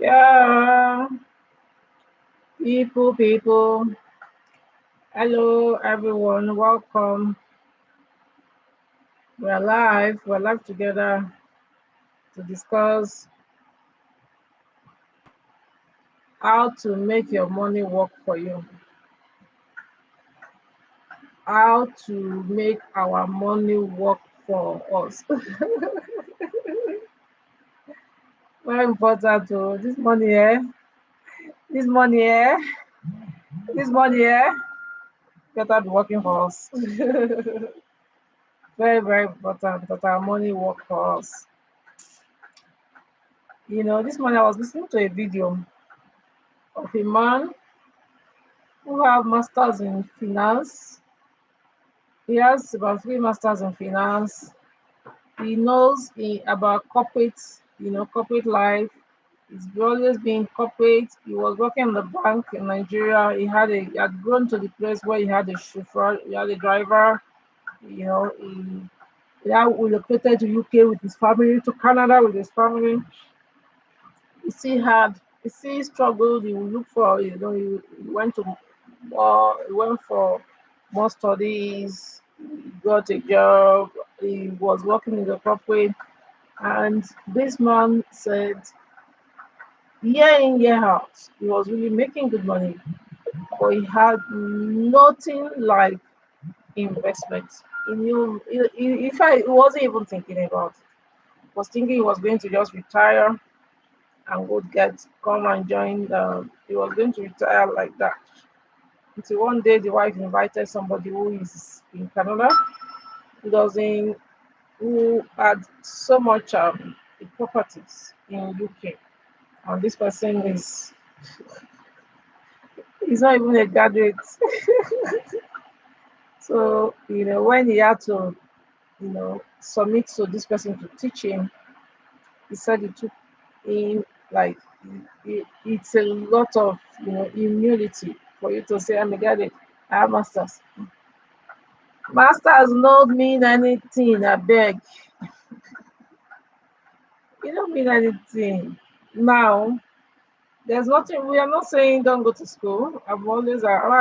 Yeah, people. Hello, everyone. Welcome. We're live. We're live together to discuss how to make your money work for you. How to make our money work for us. Very important. Oh, this money, this money, this money, better be working for us. Very important that our money work for us. This morning I was listening to a video of a man who have masters in finance. He has about three masters in finance. He knows about corporate, corporate life. He's always been corporate. He was working in the bank in Nigeria. He had grown to the place where he had a chauffeur, he had a driver. He now relocated to UK with his family, to Canada with his family. He still struggled. He would look for, he went for more studies, he got a job, he was working in the corporate, and this man said, year in, year out, he was really making good money, but he had nothing like investment. He knew, in fact, he wasn't even thinking about it. He was thinking he was going to just retire and come and join. He was going to retire like that. Until one day, the wife invited somebody who is in Canada, who doesn't, who had so much properties in UK, and this person is not even a graduate. So when he had to submit to this person to teach him, he said it took him like it's a lot of humility for you to say, I'm a graduate, I have masters. Masters don't mean anything, I beg. It don't mean anything. Now, there's nothing, we are not saying don't go to school. I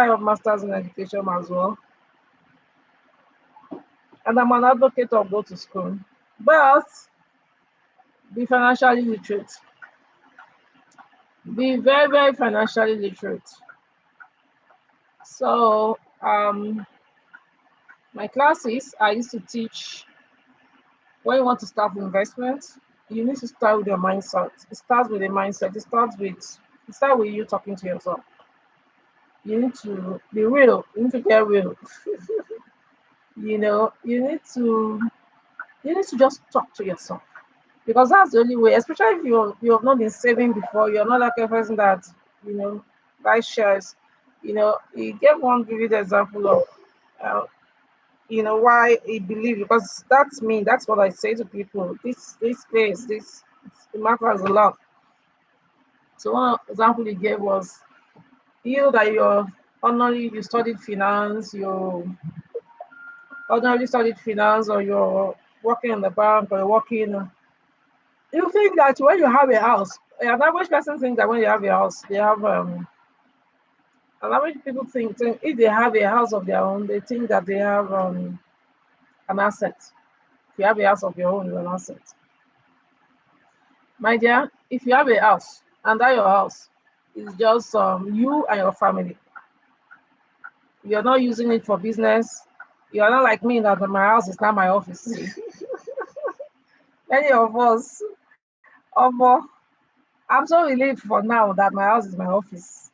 have masters in education as well. And I'm an advocate of go to school. But be financially literate. Be very financially literate. So my classes I used to teach, when you want to start investment, you need to start with your mindset. It starts with a mindset. It starts with you talking to yourself. You need to be real. You need to get real. You need to just talk to yourself, because that's the only way. Especially if you have not been saving before, you're not like a person that you know buys shares. He gave one vivid example of uh, why he believe, because that's me. That's what I say to people. This place, it matters a lot. So one example he gave was, you that you're ordinarily you studied finance, you ordinarily studied finance, or you're working in the bank, or you're working. You think that when you have a house, an average person thinks that when you have a house, they have an average people think if they have a house of their own, they think that they have an asset. If you have a house of your own, you're an asset. My dear, if you have a house and that your house is just you and your family, you're not using it for business. You're not like me that my house is not my office. Many of us, um, I'm so relieved for now that my house is my office.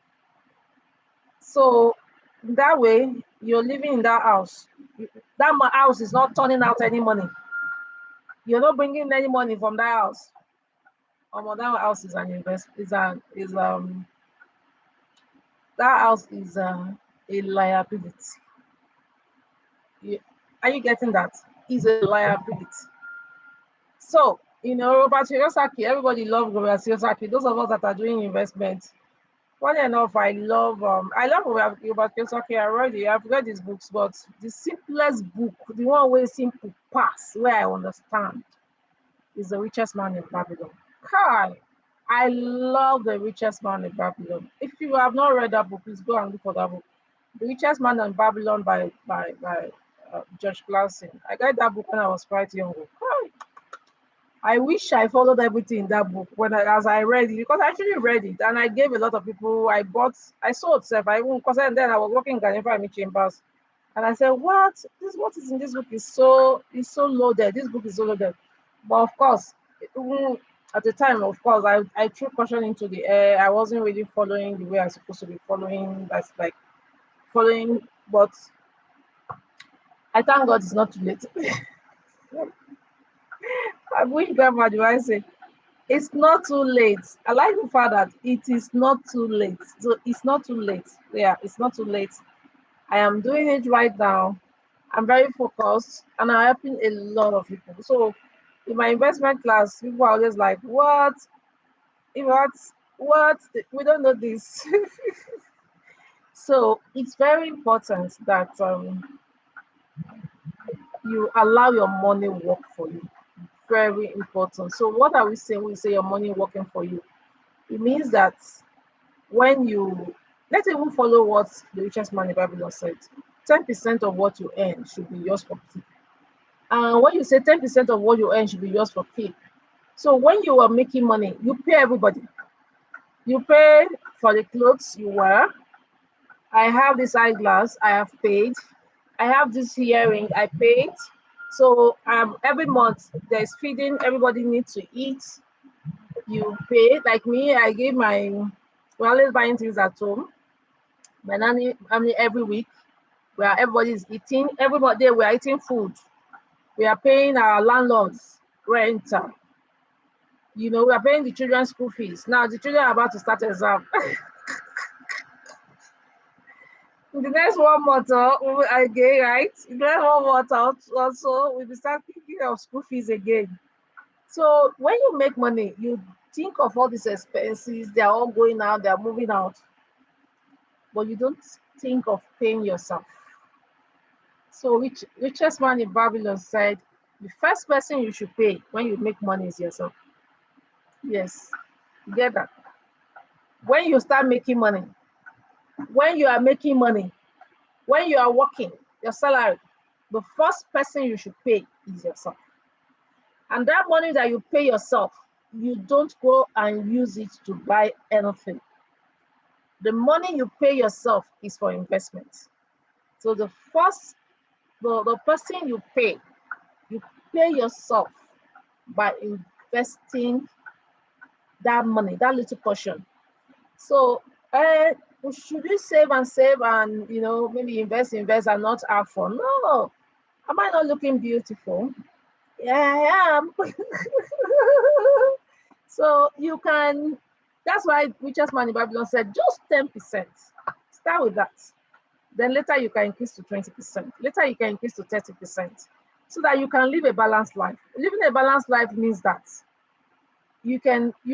So that way, you're living in that house. House is not turning out any money. You're not bringing any money from that house. That house is an invest. That house is a liability. You, are you getting that? Is a liability. So, Robert Kiyosaki, everybody loves Robert Kiyosaki. Those of us that are doing investment, funny enough, I love Robert Kiyosaki. I've read his books, but the simplest book, the one way simple pass, where I understand, is The Richest Man in Babylon. Kai, I love The Richest Man in Babylon. If you have not read that book, please go and look for that book. The Richest Man in Babylon by George Clausen. I got that book when I was quite young. I wish I followed everything in that book as I read it, because I actually read it and I gave a lot of people. I sold self. I even because then I was working in Ghanaian Chambers, and I said, what is in this book is so loaded. This book is so loaded." But of course, even at the time, of course, I threw caution into the air. I wasn't really following the way I was supposed to be following. That's like following, but I thank God it's not too late. I wish grandma do I say it's not too late. I like the fact that it is not too late. So it's not too late. Yeah, it's not too late. I am doing it right now. I'm very focused and I'm helping a lot of people. So in my investment class, people are always like, what? What? What? We don't know this. So it's very important that you allow your money work for you. Very important. So what are we saying? We say your money working for you. It means that when you let's even follow what the richest man in Babylon said, 10% of what you earn should be yours for keep. And when you say 10% of what you earn should be yours for keep, so when you are making money, you pay everybody. You pay for the clothes you wear. I have this eyeglass, I have paid. I have this hearing, I paid. So every month there's feeding, everybody needs to eat. You pay. Like me, we're always buying things at home. My nanny, I mean, every week where everybody's eating, everybody we are eating food. We are paying our landlords rent. We are paying the children's school fees. Now the children are about to start exam. In the next 1 month again, right? In the next 1 month also, we will start thinking of school fees again. So when you make money, you think of all these expenses, they're all going out, they're moving out, but you don't think of paying yourself. So richest man in Babylon said, the first person you should pay when you make money is yourself. Yes, you get that. When you start making money, when you are making money, when you are working, your salary, the first person you should pay is yourself. And that money that you pay yourself, you don't go and use it to buy anything. The money you pay yourself is for investment. So the person you pay yourself by investing that money, that little portion. So should you save and save and maybe invest and not have fun? No. Am I not looking beautiful? Yeah, I am. So you can. That's why richest man in Babylon said just 10%. Start with that. Then later you can increase to 20%. Later you can increase to 30%, so that you can live a balanced life. Living a balanced life means that you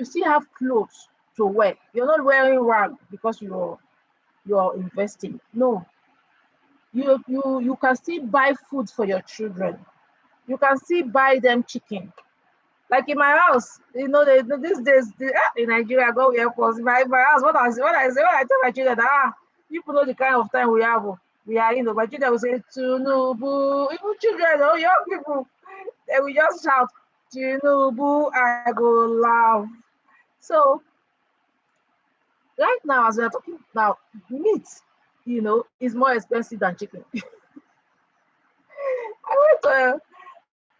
still have clothes to wear. You're not wearing rag because you're investing. No, you can still buy food for your children. You can still buy them chicken. Like in my house, these days in Nigeria, God will help us. In my house, what I tell my children, people know the kind of time we have. We are, my children will say, Tunubu, even children, young people, they will just shout, Tunubu, I go laugh. So right now, as we're talking now, meat, is more expensive than chicken. I went to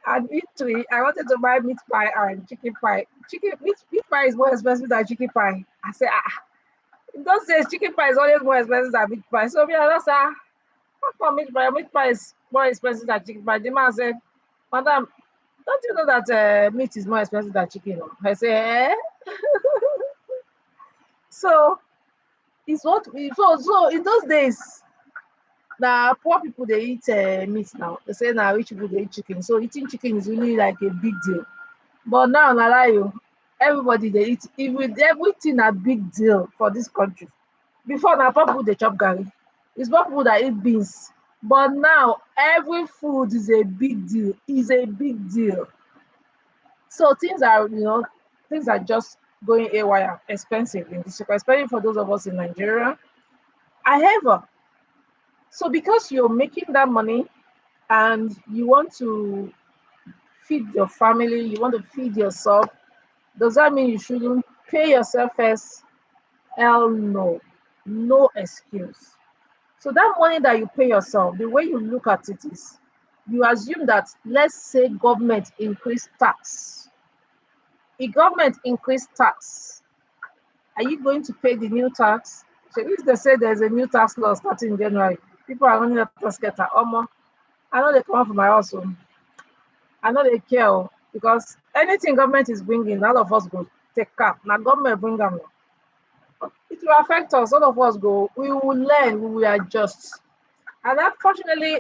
an eatery. I wanted to buy meat pie and chicken pie. Meat pie is more expensive than chicken pie. I said, it does say chicken pie is always more expensive than meat pie. So me, I just said, how come meat pie is more expensive than chicken pie? The man said, Madam, don't you know that meat is more expensive than chicken? I said, eh? So it's so in those days, now poor people they eat meat now. They say now rich people they eat chicken. So eating chicken is really like a big deal. But now na lie you, everybody they eat even everything a big deal for this country. Before now poor people they chop garri. It's poor people that eat beans. But now every food is a big deal. Is a big deal. So things are just going AWire, expensive in this, especially for those of us in Nigeria. However, so because you're making that money and you want to feed your family, you want to feed yourself, does that mean you shouldn't pay yourself first? Hell no. No excuse. So that money that you pay yourself, the way you look at it is you assume that, let's say government increase tax. If government increase tax, are you going to pay the new tax? So if they say there's a new tax law starting in January, people are running out of scatter. I know they come out from my house. I know they care because anything government is bringing, all of us go take cap. Now government bring them. It will affect us. All of us go. We will learn. We will adjust. And unfortunately,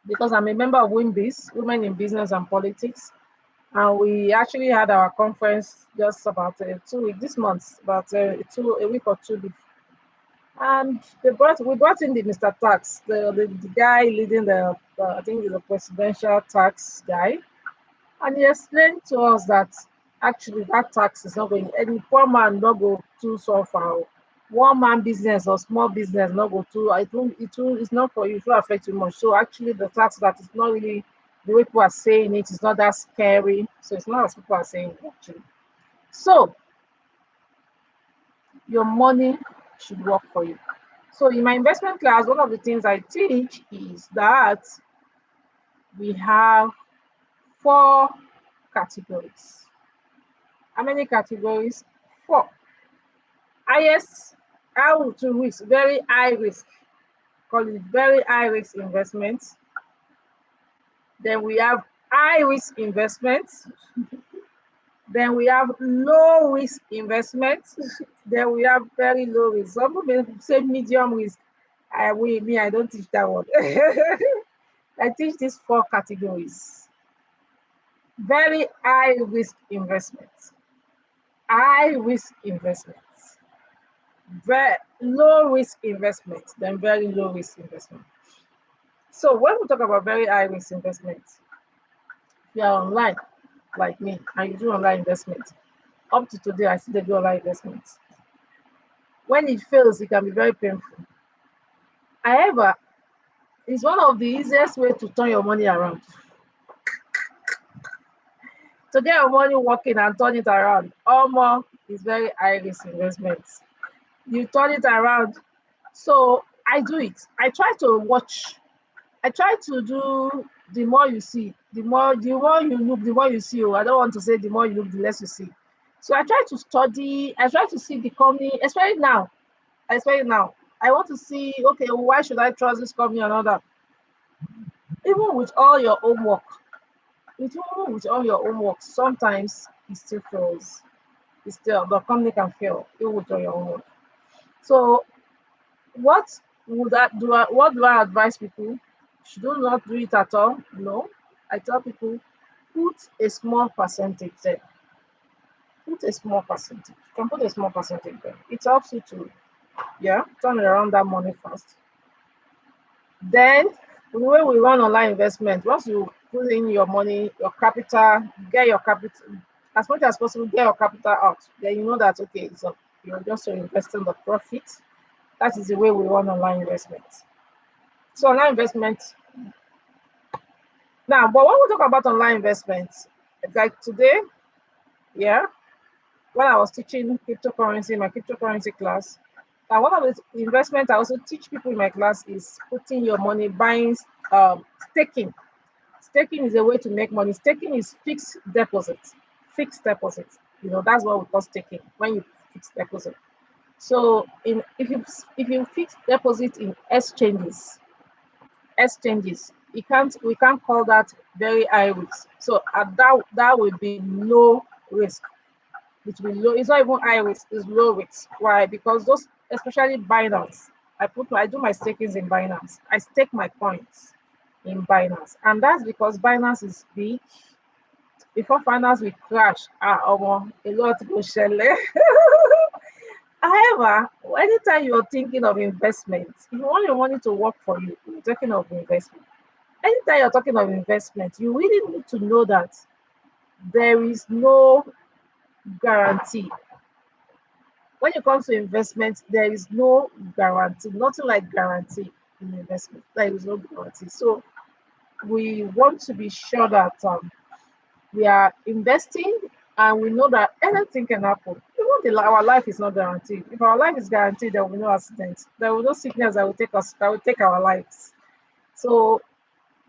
because I'm a member of WIMBIS, Women in Business and Politics, and we actually had our conference just about 2 weeks this month, about a week or two before. And we brought in the Mr. Tax, the guy leading the I think he's a presidential tax guy, and he explained to us that actually that tax is not going, any poor man not go too so far. One man business or small business not go too. It's not for you. It will affect you much. So actually, the tax that is not really the way people are saying it is not that scary. So it's not as people are saying it, actually. So your money should work for you. So in my investment class, one of the things I teach is that we have 4 categories. How many categories? 4. Highest, how to risk, very high risk, call it very high risk investments. Then we have high risk investments. Then we have low risk investments. Then we have very low risk. Some people say medium risk. I don't teach that one. I teach these 4 categories. Very high risk investments, high risk investments, very low risk investments, then very low risk investment. So when we talk about very high risk investments, if you are online like me and you do online investment, up to today I still do online investments. When it fails, it can be very painful. However, it's one of the easiest way to turn your money around. To get your money working and turn it around, almost is very high risk investments. You turn it around. So I do it. I try to watch. I try to do, the more you see, the more you look, the more you see. I don't want to say the more you look, the less you see. So I try to study, I try to see the company, especially now. I want to see, okay, why should I trust this company and all that? Even with all your homework, sometimes it still fails. The company can fail even with all your homework. So what what do I advise people? Should not do it at all? No. I tell people, put a small percentage there. Put a small percentage. You can put a small percentage there. It helps you to, turn around that money fast. Then the way we run online investment, once you put in your money, your capital, get your capital as much as possible, get your capital out. Then you know that, okay, so you're just investing the profit. That is the way we run online investments. So online investment. Now, but when we talk about online investments, like today, when I was teaching cryptocurrency in my cryptocurrency class, and one of the investments I also teach people in my class is putting your money, buying, staking. Staking is a way to make money. Staking is fixed deposit. Fixed deposit. That's what we call staking, when you fix deposit. So if you fix deposit in exchanges, we can't call that very high risk. So that will be low risk. It will be low. It's not even high risk. It's low risk. Why? Because those, especially Binance, I do my stakings in Binance. I stake my coins in Binance, and that's because Binance is big. Before finance will crash, a lot go shell. However, anytime you're thinking of investment, if you want your money to work for you, you're talking of investment. Anytime you're talking of investment, you really need to know that there is no guarantee. When it comes to investment, there is no guarantee, nothing like guarantee in investment. There is no guarantee. So we want to be sure that we are investing and we know that anything can happen. Even our life is not guaranteed. If our life is guaranteed, there will be no accidents. There will be no sickness that will take us, that will take our lives. So,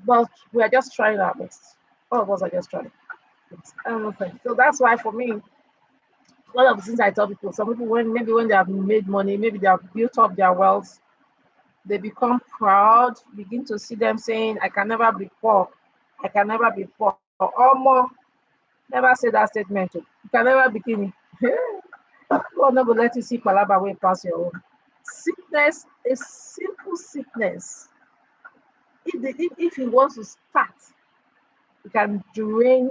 but we are just trying our best. All of us are just trying. I don't know. So that's why for me, one of the things I tell people, some people when maybe when they have made money, maybe they have built up their wealth, they become proud, begin to see them saying, I can never be poor. I can never be poor. Or more. Never say that statement. Oh. You can never begin. God never let you see palaba way past your own. Sickness, a simple sickness. If you want to start, you can drain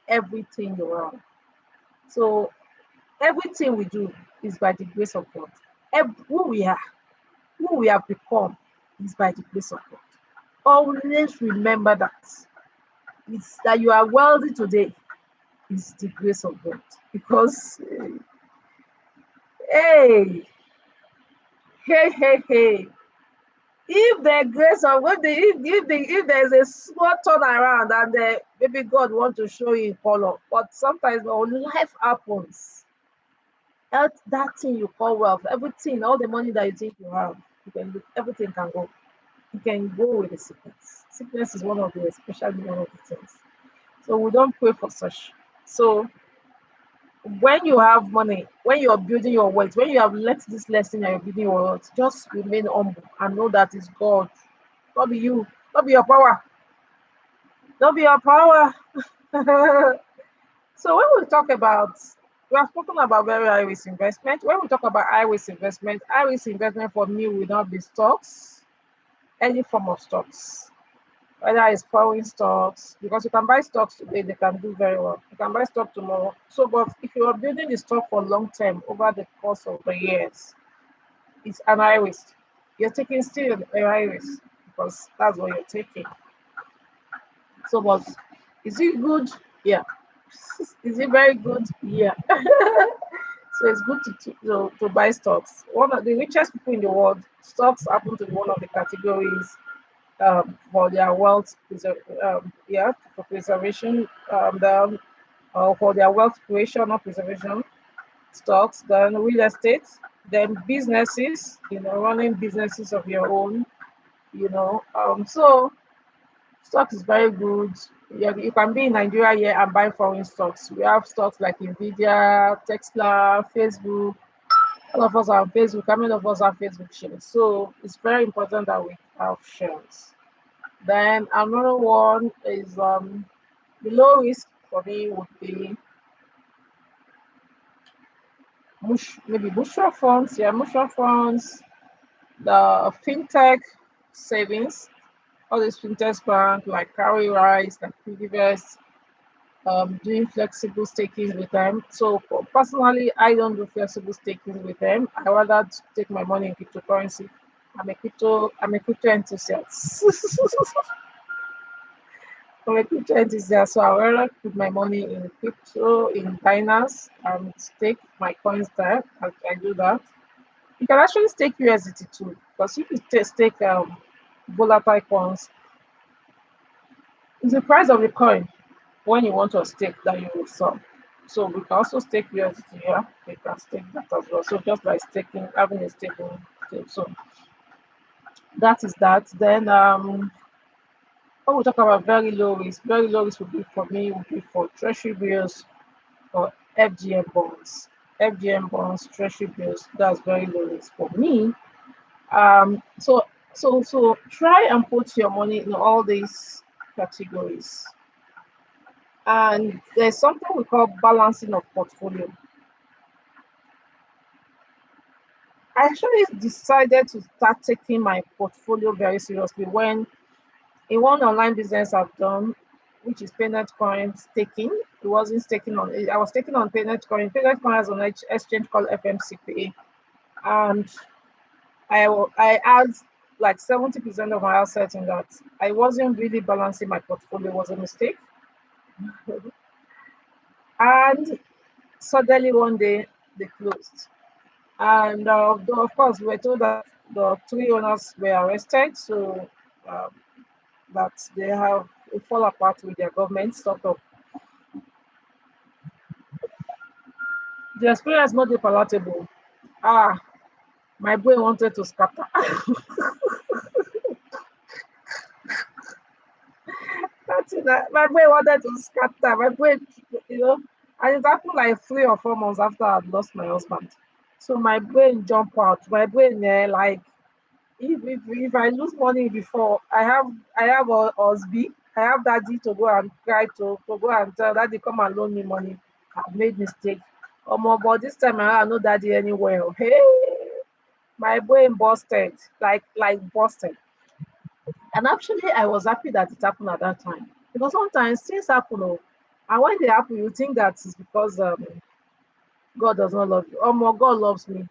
everything you have. So everything we do is by the grace of God. Who we have become is by the grace of God. Always remember that. It's that you are wealthy today is the grace of God. Because hey, hey, if the grace of God, if there's a small turnaround and maybe God want to show you in color, but sometimes when life happens, that thing you call wealth, everything, all the money that you think you have, everything can go. You can go with the sickness. Sickness is especially one of the things. So we don't pray for such. So when you have money, when you are building your wealth, when you have learned this lesson and you're building your wealth, just remain humble and know that it's God. Not be you, not be your power, not be your power. So when we have spoken about very high risk investment. When we talk about high risk investment for me will not be stocks, any form of stocks, whether it's foreign stocks, because you can buy stocks today, they can do very well. You can buy stock tomorrow. So, but if you are building the stock for long term over the course of the years, it's an high risk. You're taking still a high risk because that's what you're taking. So, but is it good? Yeah. Is it very good? Yeah. So it's good to buy stocks. One of the richest people in the world, stocks happen to be one of the categories for their for preservation, for their wealth creation or preservation, stocks, then real estate, then businesses, running businesses of your own, so stock is very good. You can be in Nigeria here and buy foreign stocks. We have stocks like Nvidia, Tesla, Facebook. All of us are on Facebook. How many of us have Facebook shares? So it's very important that we have shares. Then another one is the low risk for me would be maybe mutual funds. Yeah, mutual funds, the fintech savings, all these fintech bank like Carry Rise, like PiggyVest, doing flexible staking with them. So personally, I don't do flexible staking with them. I rather take my money in cryptocurrency. I'm a crypto enthusiast. I'm a crypto enthusiast, so I rather put my money in crypto, in Binance, and stake my coins there. I do that. You can actually stake USDT too, because if you stake volatile coins, it's the price of the coin when you want to stake that you will sell. So we can also stake USDT here. We can stake that as well. So just like staking, having a staking thing. So that is that. Then when we talk about very low risk would be for me would be for treasury bills or FGM bonds. FGM bonds, treasury bills, that's very low risk for me. So try and put your money in all these categories. And there's something we call balancing of portfolio. I actually decided to start taking my portfolio very seriously when in one online business I've done, which is payment coin staking. It wasn't staking on I was taking on payment coin. Payment coin has an exchange called FMCPA. And I had like 70% of my assets in that. I wasn't really balancing my portfolio, it was a mistake. And suddenly one day they closed. And though, of course, we were told that the three owners were arrested, so um, that they have a fall apart with their government, sort of. The experience not dey palatable. Ah, my brain wanted to scatter. That's it. My brain wanted to scatter. My brain, you know, and it happened like 3 or 4 months after I'd lost my husband. So my brain jump out. My brain, like if I lose money before, I have a husband, I have daddy to go and cry to go and tell daddy come and loan me money. I've made mistake. But this time around, no daddy anywhere. Hey, my brain busted, like busted. And actually, I was happy that it happened at that time because sometimes things happen, and when they happen, you think that it's because God does not love you. God loves me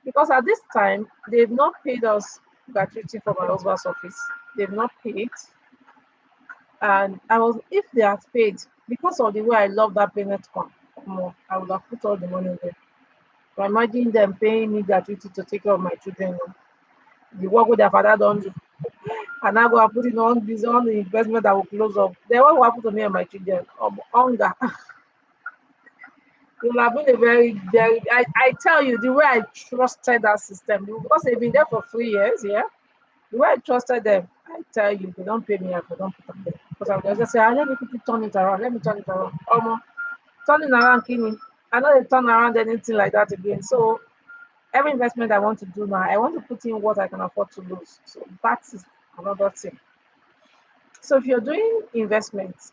because at this time they've not paid us gratuity for my husband's office. They've not paid, and I was if they had paid because of the way I love that payment come, I would have put all the money there. But imagine them paying me gratuity to take care of my children. The work with their father don't do. And I go and put it on this on the investment that will close up. Then what will happen to me and my children? Hunger. It will have been a very, I tell you, the way I trusted that system, because they've been there for 3 years, yeah. The way I trusted them, I tell you, they don't pay me if they don't put them there. Because I just say, let me quickly turn it around, let me turn it around. Turning around, Kini. I know they turn around anything like that again. So every investment I want to do now, I want to put in what I can afford to lose. So that is another thing. So if you're doing investments,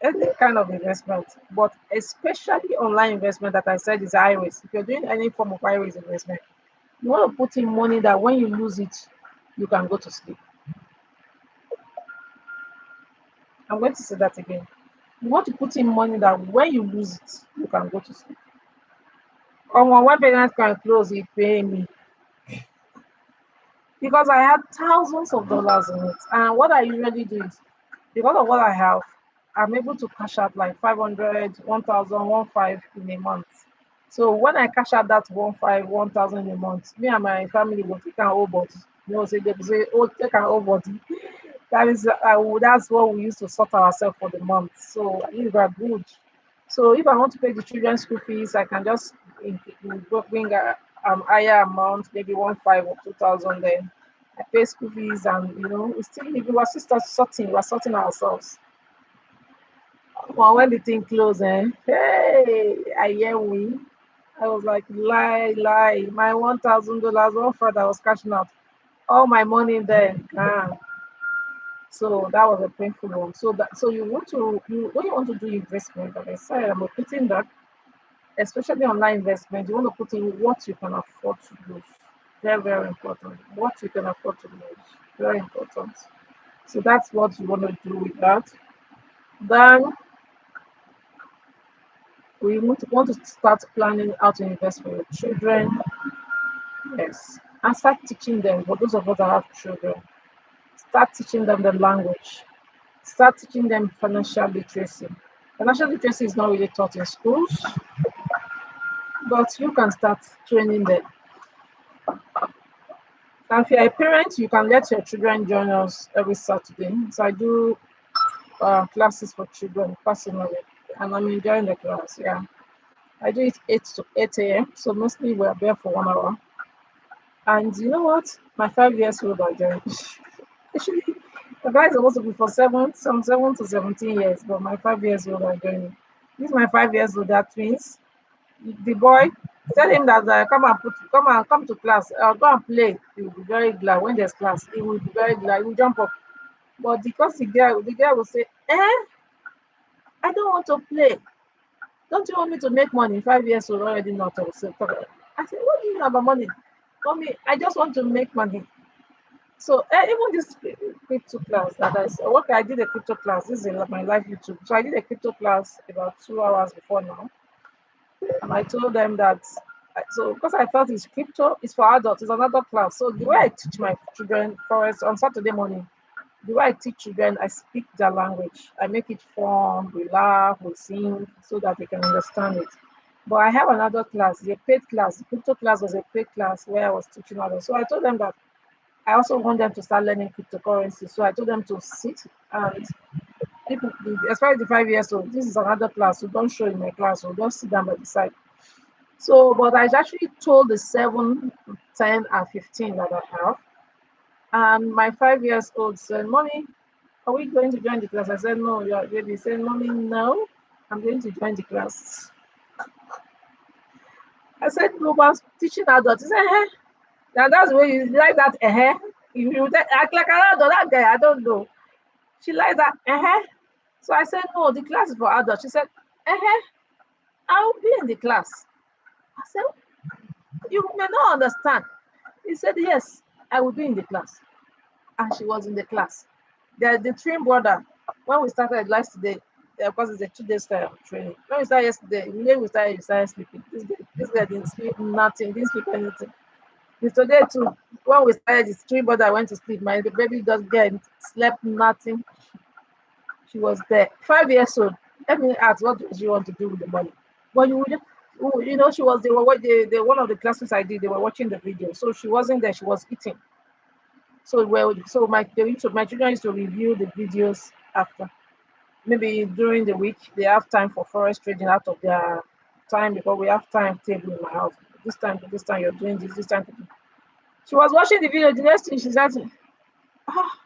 any kind of investment, but especially online investment that I said is high risk. If you're doing any form of high risk investment, you want to put in money that when you lose it, you can go to sleep. I'm going to say that again. You want to put in money that when you lose it, you can go to sleep. When parents can close, he pay me because I had thousands of dollars in it. And what I usually do is because of what I have, I'm able to cash out like 500, 1,000, 1,500 in a month. So when I cash out that 1,500, 1,000 a month, me and my family will take our whole body. Say they will say, oh, take our whole body. That is, that's what we used to sort ourselves for the month. So these are good. So if I want to pay the children's school fees, I can just bring a higher amount, maybe 1,500 or 2,000. Then I pay school fees, and we still live. We were sisters sorting. We were sorting ourselves. Well, when the thing closed, hey, I hear we. I was like, lie, lie. My $1,000, one friend I was cashing out, all my money there. So that was a painful one. So you want to when you want to do investment, like I said, I'm putting that, especially online investment, you want to put in what you can afford to lose. Very, very important. What you can afford to lose. Very important. So that's what you want to do with that. Then we want to start planning how to invest for your children. Yes. And start teaching them. For those of us that have children, start teaching them the language. Start teaching them financial literacy. Financial literacy is not really taught in schools, but you can start training them. And if you're a parent, you can let your children join us every Saturday. So I do classes for children personally, and I'm enjoying the class. Yeah, I do it 8 to 8 a.m. So mostly we're there for 1 hour. And you know what? My 5 years old are joining. Actually, the guy is supposed to be for 7 to 17 years, but my 5 years old are joining. These my 5 years old are twins. The boy, tell him that come to class, go and play. He will be very glad when there's class. He will be very glad. He will jump up. But because the girl will say, I don't want to play. Don't you want me to make money? 5 years old already not to say. I said, what do you know about money? Mommy, I just want to make money. So even this crypto class that okay, I did a crypto class. This is my live YouTube. So I did a crypto class about 2 hours before now, and I told them that. So because I felt it's crypto, it's for adults, it's another class. So the way I teach my children for us on Saturday morning, The way I teach children, I speak their language. I make it fun. We laugh, we sing, so that they can understand it. But I have another class, a paid class. The crypto class was a paid class where I was teaching others. So I told them that I also want them to start learning cryptocurrency. So I told them to sit and people, as far as the 5 years old, this is another class. So don't show in my class. So don't sit down by the side. So, but I actually told the 7, 10, and 15 that I have. And my 5 years old said, Mommy, are we going to join the class? I said, No, your baby said, Mommy, no, I'm going to join the class. I said, No, but I'm teaching adults. He said, now that's the way you like that. You act like an adult, that guy, I don't know. She likes that. So I said, No, the class is for adults. She said, I'll be in the class. I said, You may not understand. He said, Yes, I will be in the class. And she was in the class. The twin brother, when we started last day, because it's a 2 day training. When we started yesterday, immediately he started sleeping. This guy didn't sleep nothing, didn't sleep anything. It's today too. When we started, his twin brother went to sleep. My baby just get slept nothing. She was there, 5 years old. Let me ask, what does she want to do with the money? But she was. They one of the classes I did. They were watching the video, so she wasn't there. She was eating. So my children used to review the videos after. Maybe during the week they have time for forex trading out of their time because we have timetable in my house. This time you're doing this. This time. She was watching the video. The next thing she said, "Ah,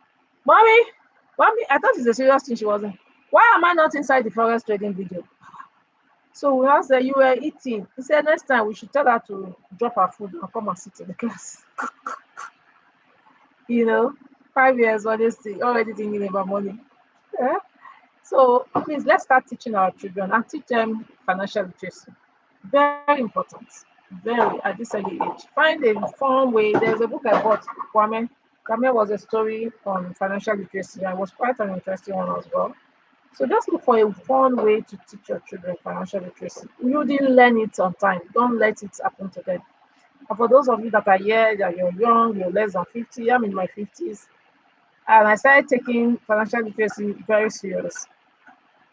mommy, mommy, I thought it's a serious thing." She wasn't. Why am I not inside the forex trading video? So we asked her, you were eating. He said next time we should tell her to drop her food and come and sit in the class. You know, 5 years already thinking about money. Yeah. So please let's start teaching our children and teach them financial literacy. Very important. Very at this early age. Find a fun way. There's a book I bought, Kwame. Kwame was a story on financial literacy. And it was quite an interesting one as well. So just look for a fun way to teach your children financial literacy. You didn't learn it on time. Don't let it happen to them. And for those of you that are here, that you're young, you're less than 50, I'm in my 50s, and I started taking financial literacy very serious.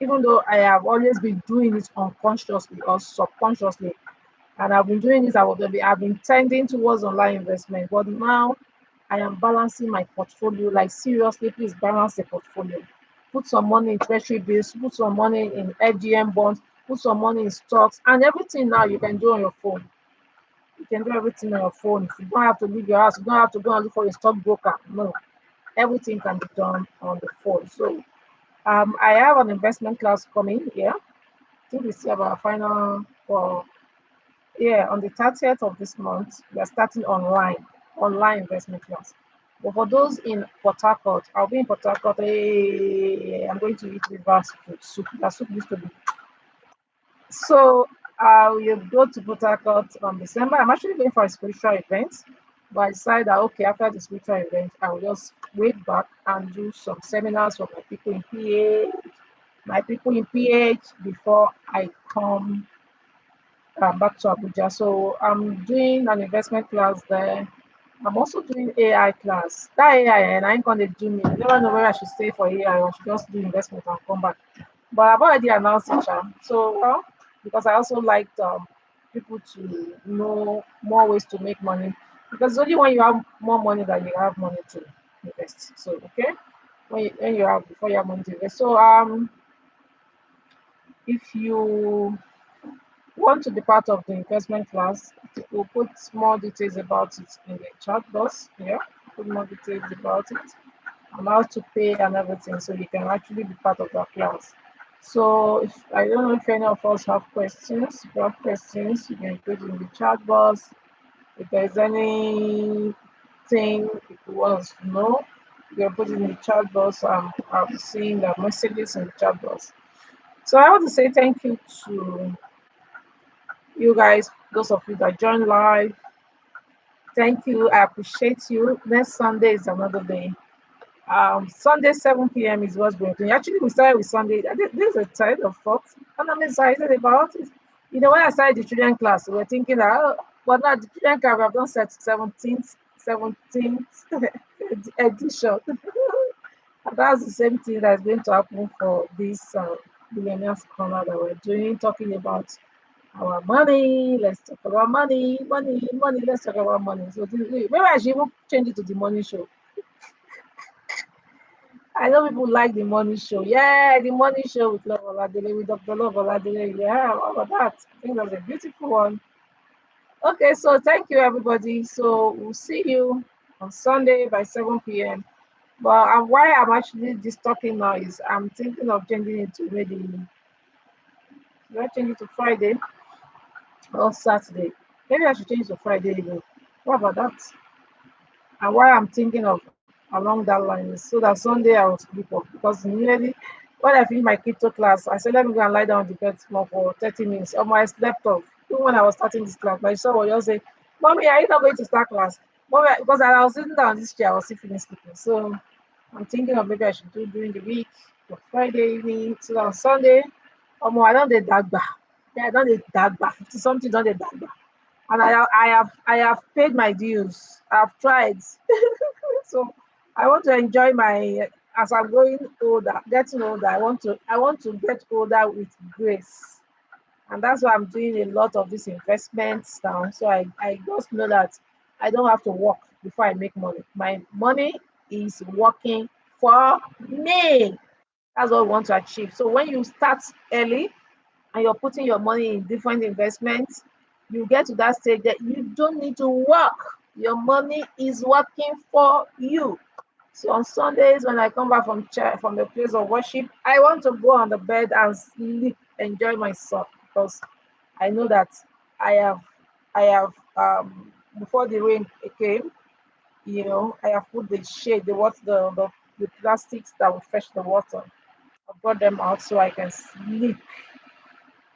Even though I have always been doing it unconsciously or subconsciously, and I've been doing this, I've been tending towards online investment, but now I am balancing my portfolio. Like seriously, please balance the portfolio. Put some money in treasury bills, put some money in FGM bonds, put some money in stocks, and everything now you can do on your phone. You can do everything on your phone. You don't have to leave your house. You don't have to go and look for a stockbroker. No, everything can be done on the phone. So I have an investment class coming here. I think we still have our final for on the 30th of this month. We are starting online investment class. But for those in Port Harcourt, I'll be in Port Harcourt. I'm going to eat reverse food soup. That soup used to be. So I will go to Port Harcourt on December. I'm actually going for a spiritual event. But I decided that okay, after the spiritual event, I will just wait back and do some seminars for my people in PH before I come back to Abuja. So I'm doing an investment class there. I'm also doing AI class. That AI, and I ain't gonna do me. I never know where I should stay for AI. I should just do investment and come back. But I've already announced it, so because I also like people to know more ways to make money. Because it's only when you have more money that you have money to invest. So okay, when you have before you have money to invest. So if you want to be part of the investment class, we'll put more details about it in the chat box here. Put more details about it and how to pay and everything, so you can actually be part of that class. So if I don't know if any of us have questions. If you have questions, you can put it in the chat box. If there's anything people want to know, you can put it in the chat box. I'll be seeing the messages in the chat box. So I want to say thank you to you guys, those of you that joined live. Thank you. I appreciate you. Next Sunday is another day. Sunday 7 p.m. is what's going to. Actually, we started with Sunday. This is a third of thought, and I'm excited about it. When I started the children class, we were thinking that, but now the children class we have done set 17th edition. And that's the same thing that's going to happen for this billionaires corner that we're doing, talking about our money. Let's talk about money, money, money. Let's talk about money. So maybe I should even change it to the money show. I know people like the money show. Yeah, the money show with Love Oladele, with Dr. Love Oladele. Yeah, all of that. I think that's a beautiful one. Okay, so thank you, everybody. So we'll see you on Sunday by 7 p.m. But why I'm actually just talking now is I'm thinking of changing it to maybe, should I change it to Friday or Saturday? Maybe I should change to Friday evening. What about that? And why I'm thinking of along that line is so that Sunday I will sleep off because immediately when I finish my crypto class, I said let me go and lie down on the bed small for 30 minutes. Or I slept off. Even when I was starting this class, my son was just say, "Mommy, are you not going to start class?" Mommy, because I was sitting down on this chair, I was still feeling sleeping. So I'm thinking of maybe I should do during the week, or Friday evening, so that on Sunday, I don't dey dagba. Yeah, I don't dey dagba. 50 something don't dey dagba. And I have paid my dues. I've tried. So I want to enjoy my as I'm going older, getting older. I want to get older with grace, and that's why I'm doing a lot of these investments now. So I just know that I don't have to work before I make money. My money is working for me. That's what we want to achieve. So when you start early and you're putting your money in different investments, you get to that stage that you don't need to work. Your money is working for you. So on Sundays, when I come back from church, from the place of worship, I want to go on the bed and sleep, enjoy myself because I know that I have, I have, before the rain came, I have put the shade, the what, the plastics that will fetch the water. I brought them out so I can sleep.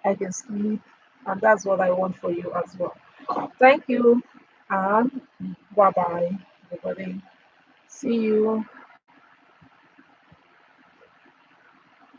I can sleep, and that's what I want for you as well. Thank you, and bye bye, everybody. See you.